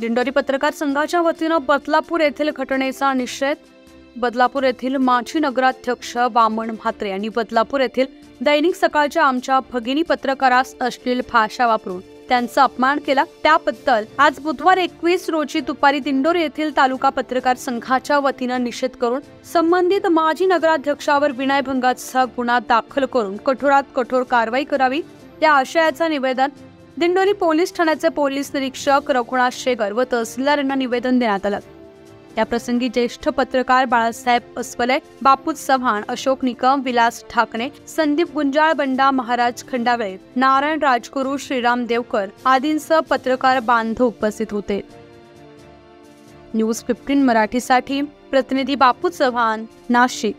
दिंडोरी पत्रकार संघाच्या वतीनं बदलापूर येथील घटनेचा निषेध. बदलापूर येथील माजी नगराध्यक्ष वामन म्हात्रे यांनी बदलापूर येथील दैनिक सकाळच्या आमच्या भगिनी पत्रकारास अश्लील भाषा वापरून त्यांचा अपमान केला. त्याबद्दल आज बुधवार 21 रोजी दुपारी दिंडोरी येथील तालुका पत्रकार संघाच्या वतीनं निषेध करून संबंधित माजी नगराध्यक्षावर विनयभंगाचा गुन्हा दाखल करून कठोरात कठोर कारवाई करावी या आशयाचं निवेदन दिंडोरी पोलीस ठाण्याचे पोलीस निरीक्षक रघुनाथ शेगर व तहसीलदार यांना निवेदन देण्यात आलं. या प्रसंगी ज्येष्ठ पत्रकार बाळासाहेब अस्वले, बापू चव्हाण, अशोक निकम, विलास ठाकणे, संदीप गुंजाळ, बंडा महाराज खंडागळे, नारायण राजगुरू, श्रीराम देवकर आदींसह पत्रकार बांधव उपस्थित होते. न्यूज 15 मराठीसाठी प्रतिनिधी बापू चव्हाण, नाशिक.